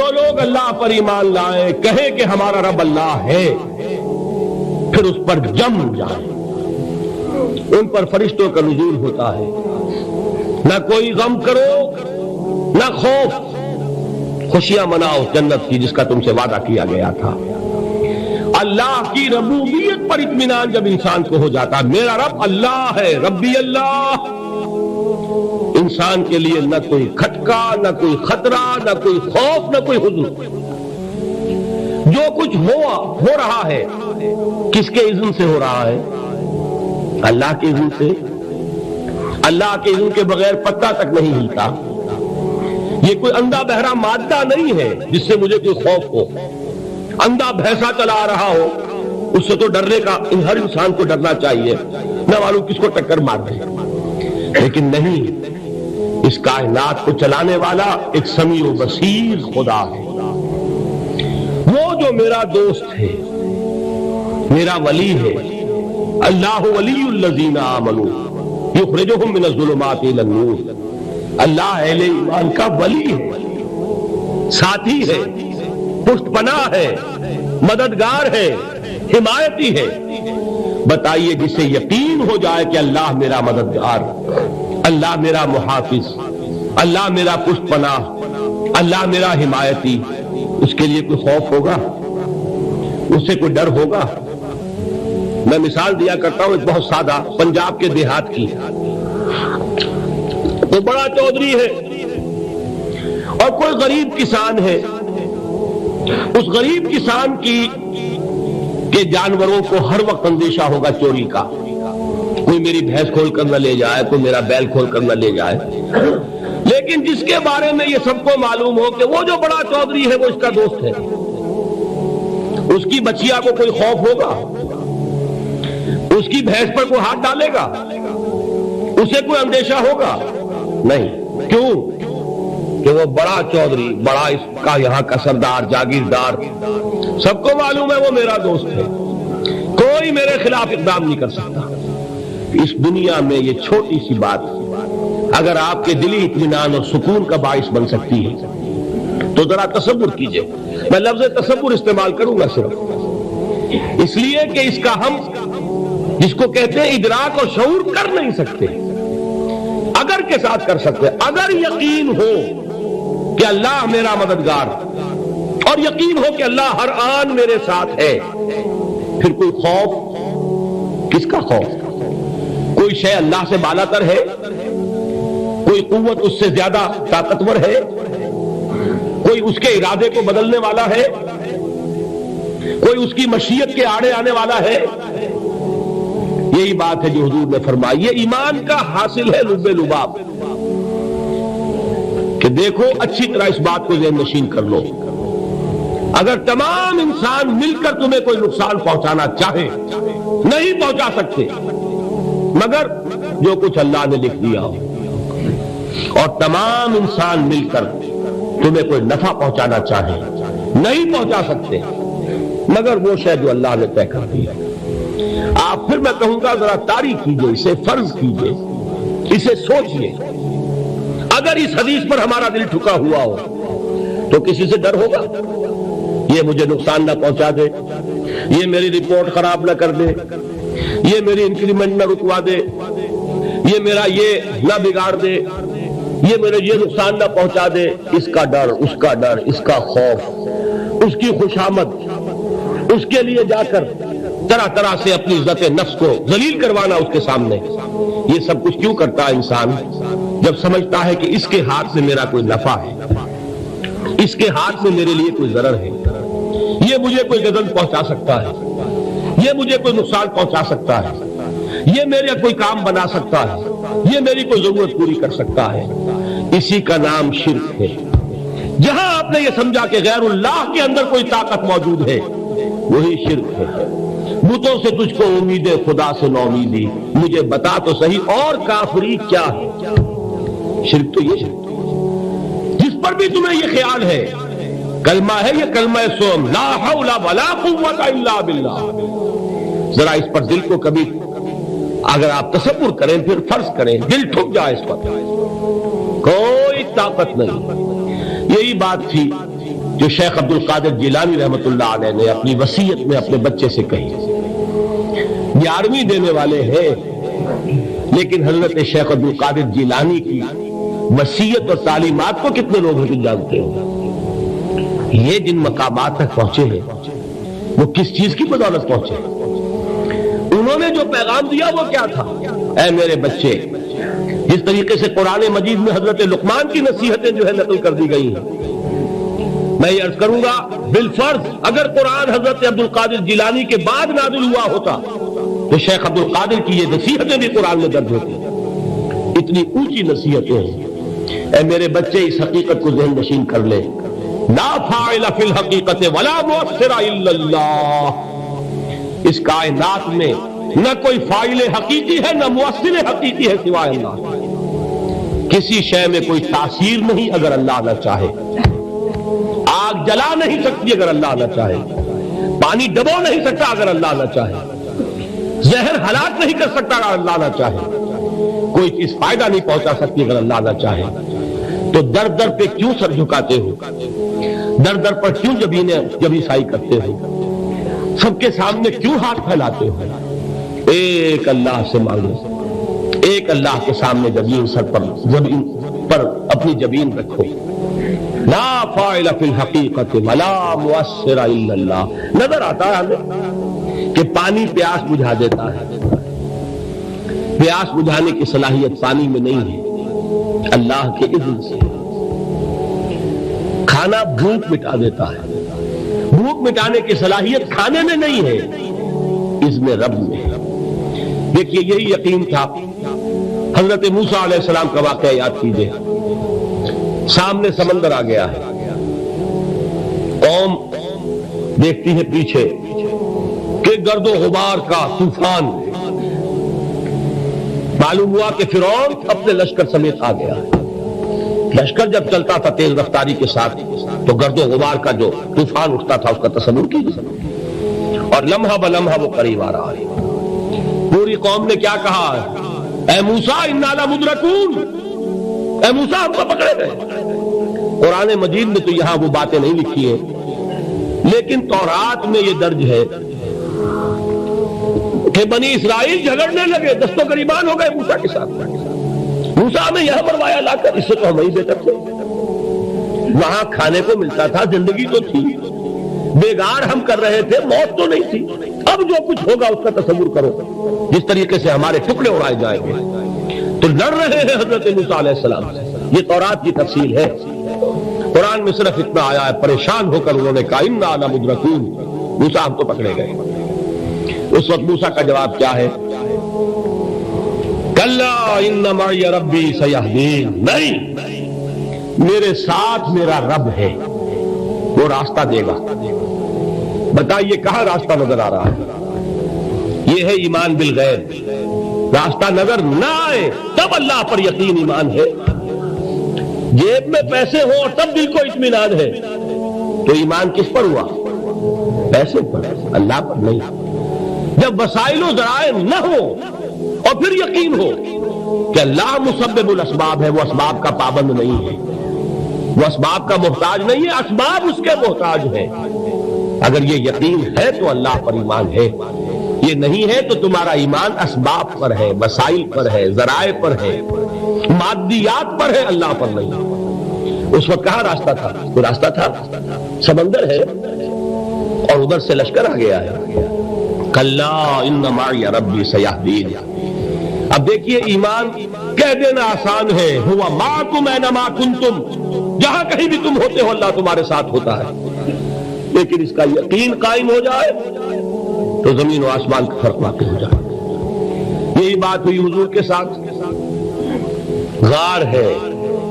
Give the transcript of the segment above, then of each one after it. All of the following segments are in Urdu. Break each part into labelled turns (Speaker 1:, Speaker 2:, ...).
Speaker 1: جو لوگ اللہ پر ایمان لائیں کہیں کہ ہمارا رب اللہ ہے، پھر اس پر جم جائیں، ان پر فرشتوں کا نزول ہوتا ہے، نہ کوئی غم کرو نہ خوف، خوشیاں مناؤ جنت کی جس کا تم سے وعدہ کیا گیا تھا۔ اللہ کی ربوبیت پر اطمینان جب انسان کو ہو جاتا، میرا رب اللہ ہے، ربی اللہ، انسان کے لیے نہ کوئی کھٹکا، نہ کوئی خطرہ، نہ کوئی خوف، نہ کوئی حزن۔ جو کچھ ہو رہا ہے کس کے اذن سے ہو رہا ہے؟ اللہ کے اذن سے۔ اللہ کے اذن کے بغیر پتا تک نہیں ہلتا۔ یہ کوئی اندھا بہرا مادہ نہیں ہے جس سے مجھے کوئی خوف ہو۔ اندھا بھینسا چلا آ رہا ہو اس سے تو ڈرنے کا ہر انسان کو ڈرنا چاہیے، نہ معلوم کس کو ٹکر مار دے، لیکن نہیں، اس کائنات کو چلانے والا ایک سمیع و بصیر خدا ہے، وہ جو میرا دوست ہے، میرا ولی ہے۔ اللہ ولی الذین آمنوا یخرجہم من الظلمات الی النور۔ اللہ اہل ایمان کا ولی ہے، ساتھی ہے، پشت پناہ ہے، مددگار ہے، حمایتی ہے۔ بتائیے جسے یقین ہو جائے کہ اللہ میرا مددگار، اللہ میرا محافظ، اللہ میرا پشت پناہ، اللہ میرا حمایتی، اس کے لیے کوئی خوف ہوگا؟ اس سے کوئی ڈر ہوگا؟ میں مثال دیا کرتا ہوں ایک بہت سادہ، پنجاب کے دیہات کی۔ تو بڑا چودھری ہے اور کوئی غریب کسان ہے، اس غریب کسان کے جانوروں کو ہر وقت اندیشہ ہوگا چوری کا، کوئی میری بھینس کھول کر نہ لے جائے، کوئی میرا بیل کھول کر نہ لے جائے۔ لیکن جس کے بارے میں یہ سب کو معلوم ہو کہ وہ جو بڑا چودھری ہے وہ اس کا دوست ہے، اس کی بچیا کو کوئی خوف ہوگا؟ اس کی بھینس پر کوئی ہاتھ ڈالے گا؟ اسے کوئی اندیشہ ہوگا؟ نہیں۔ کیوں؟ کہ وہ بڑا چودھری، بڑا اس کا یہاں کا سردار، جاگیردار، سب کو معلوم ہے وہ میرا دوست ہے، کوئی میرے خلاف اقدام نہیں کر سکتا۔ اس دنیا میں یہ چھوٹی سی بات اگر آپ کے دلی اطمینان اور سکون کا باعث بن سکتی ہے تو ذرا تصور کیجئے۔ میں لفظ تصور استعمال کروں گا صرف اس لیے کہ اس کا ہم جس کو کہتے ہیں ادراک اور شعور کر نہیں سکتے، اگر کے ساتھ کر سکتے۔ اگر یقین ہو کہ اللہ میرا مددگار اور یقین ہو کہ اللہ ہر آن میرے ساتھ ہے، پھر کوئی خوف؟ کس کا خوف؟ کوئی شے اللہ سے بالا تر ہے؟ کوئی قوت اس سے زیادہ طاقتور ہے؟ کوئی اس کے ارادے کو بدلنے والا ہے؟ کوئی اس کی مشیت کے آڑے آنے والا ہے؟ یہی بات ہے جو حضور نے فرمائی، یہ ایمان کا حاصل ہے لب لباب، کہ دیکھو اچھی طرح اس بات کو ذہن نشین کر لو، اگر تمام انسان مل کر تمہیں کوئی نقصان پہنچانا چاہے نہیں پہنچا سکتے، مگر جو کچھ اللہ نے لکھ دیا ہو، اور تمام انسان مل کر تمہیں کوئی نفع پہنچانا چاہے نہیں پہنچا سکتے، مگر وہ شے جو اللہ نے طے کر دی ہے۔ آپ پھر میں کہوں گا ذرا طاری کیجئے، اسے فرض کیجئے، اسے سوچئے، اگر اس حدیث پر ہمارا دل ٹھکا ہوا ہو تو کسی سے ڈر ہوگا؟ یہ مجھے نقصان نہ پہنچا دے، یہ میری رپورٹ خراب نہ کر دے، یہ میری انکریمنٹ نہ رکوا دے، یہ میرا یہ نہ بگاڑ دے، یہ میرے یہ نقصان نہ پہنچا دے۔ اس کا ڈر، اس کا ڈر، اس کا خوف، اس کی خوشامد، اس کے لیے جا کر طرح طرح سے اپنی عزت نفس کو ذلیل کروانا اس کے سامنے، یہ سب کچھ کیوں کرتا ہے انسان؟ جب سمجھتا ہے کہ اس کے ہاتھ سے میرا کوئی نفع ہے، اس کے ہاتھ سے میرے لیے کوئی ضرر ہے، یہ مجھے کوئی غضب پہنچا سکتا ہے، یہ مجھے کوئی نقصان پہنچا سکتا ہے، یہ میرا کوئی کام بنا سکتا ہے، یہ میری کوئی ضرورت پوری کر سکتا ہے، اسی کا نام شرک ہے۔ جہاں آپ نے یہ سمجھا کہ غیر اللہ کے اندر کوئی طاقت موجود ہے، وہی شرک ہے۔ بتوں سے تجھ کو امید خدا سے نومیدی، مجھے بتا تو صحیح اور کافری کیا ہے؟ شرک تو یہ شرک جس پر بھی تمہیں یہ خیال ہے، کلمہ ہے یہ کلمہ سوم، لا حول ولا قوت الا باللہ، ذرا اس پر دل کو کبھی اگر آپ تصور کریں، پھر فرض کریں، دل ٹھک جائے اس پر، کوئی طاقت نہیں۔ یہی بات تھی جو شیخ عبد القادر جیلانی رحمۃ اللہ علیہ نے اپنی وصیت میں اپنے بچے سے کہی. 11ویں دینے والے ہیں، لیکن حضرت شیخ عبد القادر جیلانی کی وصیت اور تعلیمات کو کتنے لوگ ہیں جانتے ہو؟ یہ جن مقامات تک پہنچے ہیں وہ کس چیز کی بدولت پہنچے ہیں؟ انہوں نے جو پیغام دیا وہ کیا تھا؟ اے میرے بچے، جس طریقے سے قرآن مجید میں حضرت لقمان کی نصیحتیں جو ہے نقل کر دی گئی ہیں، میں یہ عرض کروں گا بالفرض اگر قرآن حضرت عبد القادر جیلانی کے بعد نازل ہوا ہوتا تو شیخ عبد القادر کی یہ نصیحتیں بھی قرآن میں درج ہوتی. اتنی اونچی نصیحتیں ہیں. اے میرے بچے، اس حقیقت کو ذہن نشین کر لے، لا فاعل فی الحقیقت ولا مؤثر الا اللہ. اس کائنات میں نہ کوئی فاعل حقیقی ہے نہ مؤثر حقیقی ہے سوائے اللہ. کسی شے میں کوئی تاثیر نہیں اگر اللہ نہ چاہے. آگ جلا نہیں سکتی اگر اللہ نہ چاہے. پانی ڈبو نہیں سکتا اگر اللہ نہ چاہے. زہر ہلاک نہیں کر سکتا اگر اللہ نہ چاہے. کوئی چیز فائدہ نہیں پہنچا سکتی اگر اللہ نہ چاہے. تو در در پہ کیوں سر جھکاتے ہو؟ در در پر کیوں جبیں سائی کرتے ہو؟ سب کے سامنے کیوں ہاتھ پھیلاتے ہو؟ ایک اللہ سے مانگو، ایک اللہ کے سامنے جبین پر اپنی جبین رکھو. لا فاعل فی الحقیقت ولا مؤثر الا اللہ. نظر آتا ہے ہمیں کہ پانی پیاس بجھا دیتا ہے. پیاس بجھانے کی صلاحیت پانی میں نہیں ہے، اللہ کے اذن سے. کھانا بھوک مٹا دیتا ہے، بھوک مٹانے کی صلاحیت کھانے میں نہیں ہے، اذن رب میں ہے. دیکھیے یہی یقین تھا. حضرت موسیٰ علیہ السلام کا واقعہ یاد کیجئے. سامنے سمندر آ گیا ہے، قوم دیکھتی ہے پیچھے کہ گرد و غبار کا طوفان. معلوم ہوا کہ فرعون اپنے لشکر سمیت آ گیا. لشکر جب چلتا تھا تیز رفتاری کے ساتھ تو گرد و غبار کا جو طوفان اٹھتا تھا اس کا تصور کیجیے. اور لمحہ بلمحہ وہ قریب آ رہا ہے. پوری قوم نے کیا کہا؟ اے موسیٰ انا لمدرکون، اے موسیٰ ہم کو پکڑے گئے. قرآن مجید میں تو یہاں وہ باتیں نہیں لکھی ہیں، لیکن تورات میں یہ درج ہے کہ بنی اسرائیل جھگڑنے لگے، دست و گریبان ہو گئے موسیٰ کے ساتھ. موسیٰ ہمیں یہاں مروایا لا کر، اس سے تو ہم ہی بہتر تھے. وہاں کھانے کو ملتا تھا، زندگی تو تھی، بیگار ہم کر رہے تھے، موت تو نہیں تھی. اب جو کچھ ہوگا اس کا تصور کرو، جس طریقے سے ہمارے ٹکڑے اڑائے جائیں گے. تو لڑ رہے ہیں حضرت موسیٰ علیہ السلام سے. یہ تورات کی تفصیل ہے. قرآن میں صرف اتنا آیا ہے، پریشان ہو کر انہوں نے کہا انا لمدرکون، موسیٰ ہم تو پکڑے گئے. اس وقت موسیٰ کا جواب کیا ہے؟ کلا ان معی ربی سیہدین. نہیں، میرے ساتھ میرا رب ہے، وہ راستہ دے گا. بتائیے کہاں راستہ نظر آ رہا ہے؟ یہ ہے ایمان بالغیب. راستہ نظر نہ آئے تب اللہ پر یقین ایمان ہے. جیب میں پیسے ہوں اور تب دل کو اطمینان ہے تو ایمان کس پر ہوا؟ پیسے پر، اللہ پر نہیں. جب وسائل و ذرائع نہ ہو اور پھر یقین ہو کہ اللہ مسبب الاسباب ہے، وہ اسباب کا پابند نہیں ہے، وہ اسباب کا محتاج نہیں ہے، اسباب اس کے محتاج ہیں. اگر یہ یقین ہے تو اللہ پر ایمان ہے. یہ نہیں ہے تو تمہارا ایمان اسباب پر ہے، وسائل پر ہے، ذرائع پر ہے، مادیات پر ہے، اللہ پر نہیں. اس وقت کہاں راستہ تھا؟ کوئی راستہ تھا؟ سمندر ہے اور ادھر سے لشکر آ گیا ہے. کلا ان معی ربی سیہدین. اب دیکھیے ایمان کہہ دینا آسان ہے، ہوا معکم اینما کنتم، جہاں کہیں بھی تم ہوتے ہو اللہ تمہارے ساتھ ہوتا ہے. لیکن اس کا یقین قائم ہو جائے تو زمین و آسمان کا فرق واقع ہو جائے. یہی بات ہوئی حضور کے ساتھ. غار ہے،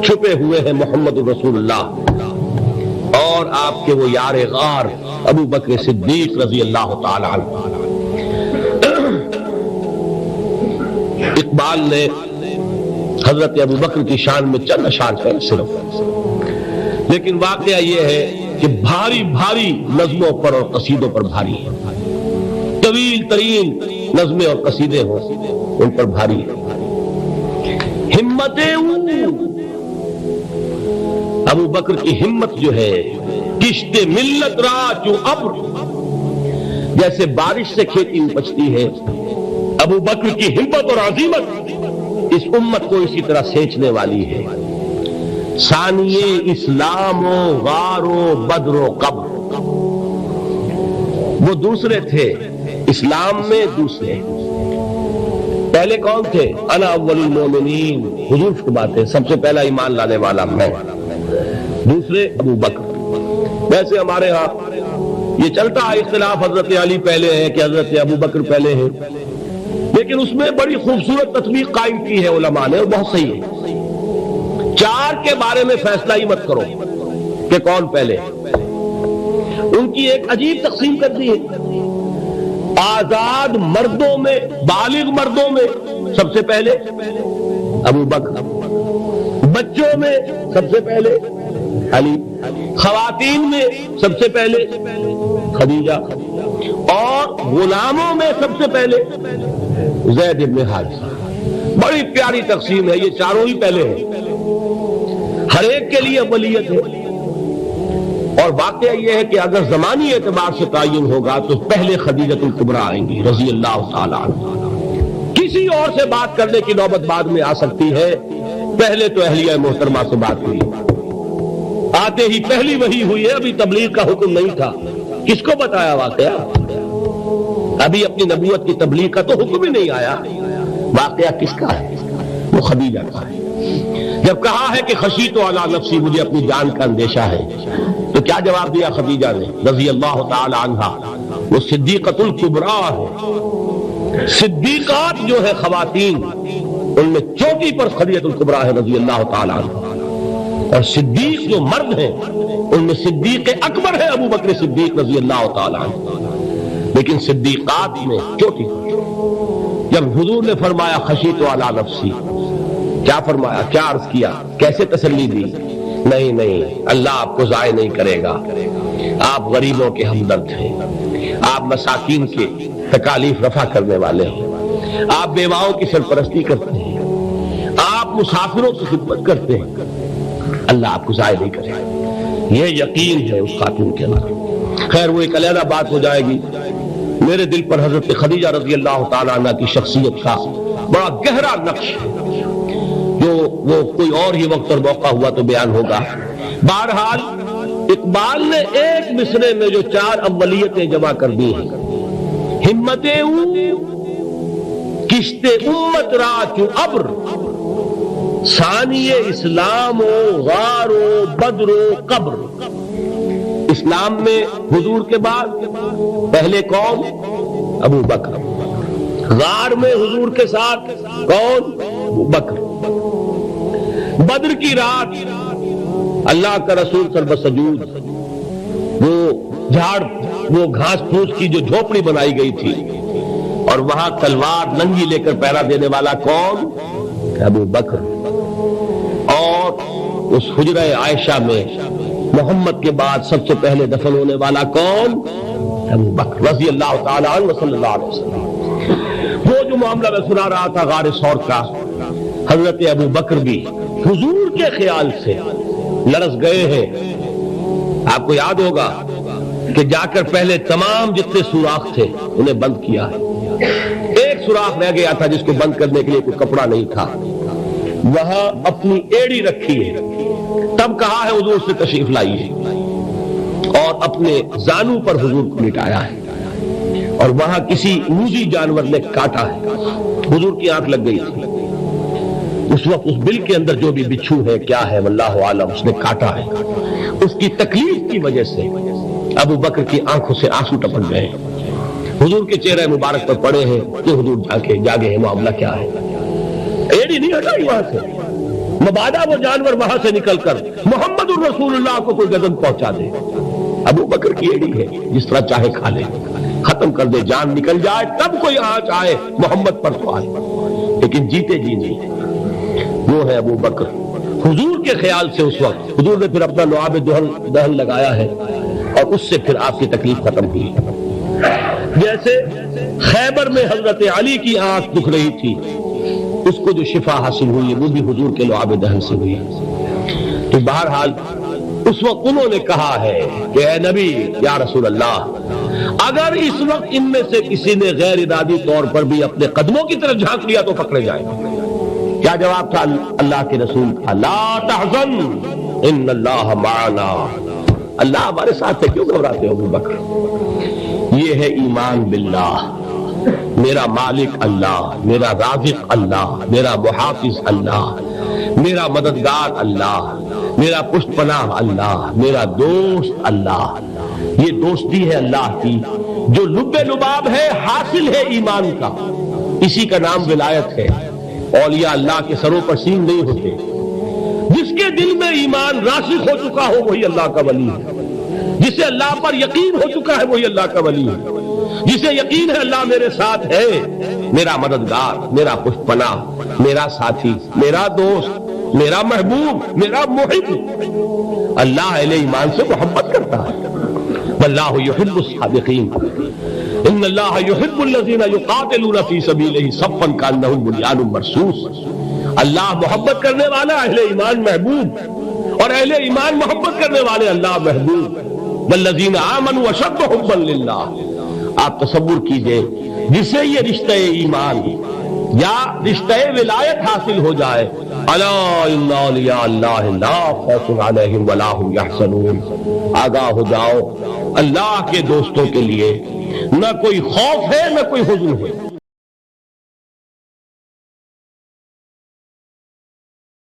Speaker 1: چھپے ہوئے ہیں محمد رسول اللہ اور آپ کے وہ یار غار ابو بکر صدیق رضی اللہ تعالی عنہ. اقبال نے حضرت ابو بکر کی شان میں چند اشعار کہے صرف، لیکن واقعہ یہ ہے کہ بھاری بھاری نظموں پر اور قصیدوں پر بھاری ہے. طویل ترین نظمیں اور قصیدے ہوں ان پر بھاری ہے. ہمت ابو بکر کی ہمت جو ہے کشت ملت را چوں ابر، جیسے بارش سے کھیتی اپجتی ہے، ابو بکر کی ہمت اور عزیمت اس امت کو اسی طرح سینچنے والی ہے۔ ثانیے اسلام و غار و بدر و قبر، وہ دوسرے تھے اسلام میں، دوسرے پہلے کون تھے؟ انا اول المومنین، حضور فرماتے ہیں سب سے پہلا ایمان لانے والا میں، دوسرے ابو بکر۔ ویسے ہمارے ہاں یہ چلتا ہے اختلاف، حضرت علی پہلے ہے کہ حضرت ابو بکر پہلے ہیں، لیکن اس میں بڑی خوبصورت تطبیق قائم کی ہے علماء نے، اور بہت صحیح ہے۔ چار کے بارے میں فیصلہ ہی مت کرو کہ کون پہلے، ان کی ایک عجیب تقسیم کر دی ہے۔ آزاد مردوں میں، بالغ مردوں میں سب سے پہلے ابو بکر، بچوں میں سب سے پہلے علی، خواتین میں سب سے پہلے خدیجہ، اور غلاموں میں سب سے پہلے زید بن حارثہ۔ بڑی پیاری تقسیم ہے، یہ چاروں ہی پہلے ہیں، ہر ایک کے لیے اولیت ہے۔ اور واقعہ یہ ہے کہ اگر زمانی اعتبار سے تعین ہوگا تو پہلے خدیجۃ الکبریٰ آئیں گی رضی اللہ تعالی عنہ، کسی اور سے بات کرنے کی نوبت بعد میں آ سکتی ہے، پہلے تو اہلیہ محترمہ سے بات ہوئی، آتے ہی پہلی وحی ہوئی ہے، ابھی تبلیغ کا حکم نہیں تھا، کس کو بتایا واقعہ؟ ابھی اپنی نبوت کی تبلیغ کا تو حکم ہی نہیں آیا، واقعہ کس کا ہے؟ وہ خدیجہ کا ہے۔ جب کہا ہے کہ خشیت علی نفسی، مجھے اپنی جان کا اندیشہ ہے، تو کیا جواب دیا خدیجہ نے رضی اللہ تعالی عنہا؟ وہ صدیقۃ الکبریٰ ہے، صدیقات جو ہے خواتین ان میں چوٹی پر خدیجۃ الکبریٰ ہے رضی اللہ تعالی عنہا، اور صدیق جو مرد ہیں ان میں صدیق اکبر ہے ابو بکر صدیق رضی اللہ تعالی عنہ، لیکن صدیقات میں چوٹی پر۔ جب حضور نے فرمایا خشیت علی نفسی، کیا فرمایا، کیا عرض کیا، کیسے تسلی دی؟ نہیں نہیں، اللہ آپ کو ضائع نہیں کرے گا، آپ غریبوں کے ہمدرد ہیں، آپ مساکین کے تکالیف رفع کرنے والے ہیں، آپ بیواؤں کی سرپرستی کرتے ہیں، آپ مسافروں کی خدمت کرتے ہیں، اللہ آپ کو ضائع نہیں کرے گا۔ یہ یقین ہے اس خاتون کے اندر۔ خیر وہ ایک علیحدہ بات ہو جائے گی۔ میرے دل پر حضرت خدیجہ رضی اللہ تعالی عنہ کی شخصیت کا بڑا گہرا نقش ہے، جو وہ کوئی اور ہی وقت اور موقع ہوا تو بیان ہوگا۔ بہرحال اقبال نے ایک مصرے میں جو چار اولیتیں جمع کر دی ہیں، ہمت کشت امت را چوں ابر، ثانی اسلام و غار و بدر و قبر۔ اسلام میں حضور کے بعد پہلے کون؟ ابو بکر۔ غار میں حضور کے ساتھ کون؟ ابو بکر۔ بدر کی رات اللہ کا رسول سربسجود، وہ گھاس پھوس کی جو جھوپڑی بنائی گئی تھی، اور وہاں تلوار ننگی لے کر پہرا دینے والا کون؟ ابو بکر۔ اور اس حجرہ عائشہ میں محمد کے بعد سب سے پہلے دفن ہونے والا کون؟ ابو بکر رضی اللہ تعالی عنہ صلی اللہ علیہ وسلم۔ وہ جو معاملہ میں سنا رہا تھا غار ثور کا، حضرت ابو بکر بھی حضور کے خیال سے لرز گئے ہیں۔ آپ کو یاد ہوگا کہ جا کر پہلے تمام جتنے سوراخ تھے انہیں بند کیا ہے، ایک سوراخ رہ گیا تھا جس کو بند کرنے کے لیے کوئی کپڑا نہیں تھا، وہاں اپنی ایڑی رکھی ہے، تب کہا ہے حضور سے تشریف لائیے، اور اپنے زانو پر حضور کو لٹایا ہے، اور وہاں کسی موذی جانور نے کاٹا ہے، حضور کی آنکھ لگ گئی تھی، اس وقت اس بل کے اندر جو بھی بچھو ہے کیا ہے واللہ عالم، اس نے کاٹا ہے، اس کی تکلیف کی وجہ سے ابو بکر کی آنکھوں سے آنسو ٹپک گئے، حضور کے چہرے مبارک پر پڑے ہیں کہ حضور جاگے ہیں، معاملہ کیا ہے؟ ایڑی نہیں ہٹائی وہاں سے، مبادا وہ جانور وہاں سے نکل کر محمد الرسول اللہ کو کوئی غضب پہنچا دے، ابو بکر کی ایڑی ہے، جس طرح چاہے کھا لے، ختم کر دے، جان نکل جائے تب کوئی آنچ آئے محمد پر تو آئے، لیکن جیتے جی نہیں، وہ ہے ابو بکر۔ حضور کے خیال سے اس وقت حضور نے پھر اپنا لعاب دہن لگایا ہے، اور اس سے پھر آپ کی تکلیف ختم ہوئی۔ جیسے خیبر میں حضرت علی کی آنکھ دکھ رہی تھی، اس کو جو شفا حاصل ہوئی وہ بھی حضور کے لعاب دہن سے ہوئی۔ تو بہرحال اس وقت انہوں نے کہا ہے کہ اے نبی یا رسول اللہ، اگر اس وقت ان میں سے کسی نے غیر ارادی طور پر بھی اپنے قدموں کی طرف جھانک لیا تو پکڑے جائیں گے۔ کیا جواب تھا اللہ کے رسول کا؟ لا تحزن ان اللہ معنا، اللہ ہمارے ساتھ ہے، کیوں گھبراتے ہو ابو بکر؟ یہ ہے ایمان باللہ، میرا مالک اللہ، میرا رازق اللہ، میرا محافظ اللہ، میرا مددگار اللہ، میرا پشت پناہ اللہ، میرا دوست اللہ۔ یہ دوستی ہے اللہ کی جو لب لباب ہے، حاصل ہے ایمان کا، اسی کا نام ولایت ہے۔ اولیاء اللہ کے سروں پر سین نہیں ہوتے، جس کے دل میں ایمان راسخ ہو چکا ہو وہی اللہ کا ولی ہے، جسے اللہ پر یقین ہو چکا ہے وہی اللہ کا ولی ہے، جسے یقین ہے اللہ میرے ساتھ ہے، میرا مددگار، میرا پشت پناہ، میرا ساتھی، میرا دوست، میرا محبوب، میرا محب۔ اللہ اہل ایمان سے محبت کرتا ہے۔ واللہ یحب الصادقین، ان اللہ یحب الذین یقاتلون فی سبیلہ صفا کانہم بنیان مرصوص۔ اللہ محبت کرنے والا، اہل ایمان محبوب، اور اہل ایمان محبت کرنے والے اللہ محبوب۔ والذین آمنوا اشد حبا للہ۔ آپ تصور کیجئے جسے یہ رشتہ ایمان یا رشتہ ولایت حاصل ہو جائے، الا ان اولیاء اللہ لا خوف علیہم ولا هم یحزنون، آگاہ ہو جاؤ، اللہ کے دوستوں کے لیے نہ کوئی خوف ہے نہ کوئی حزن ہے۔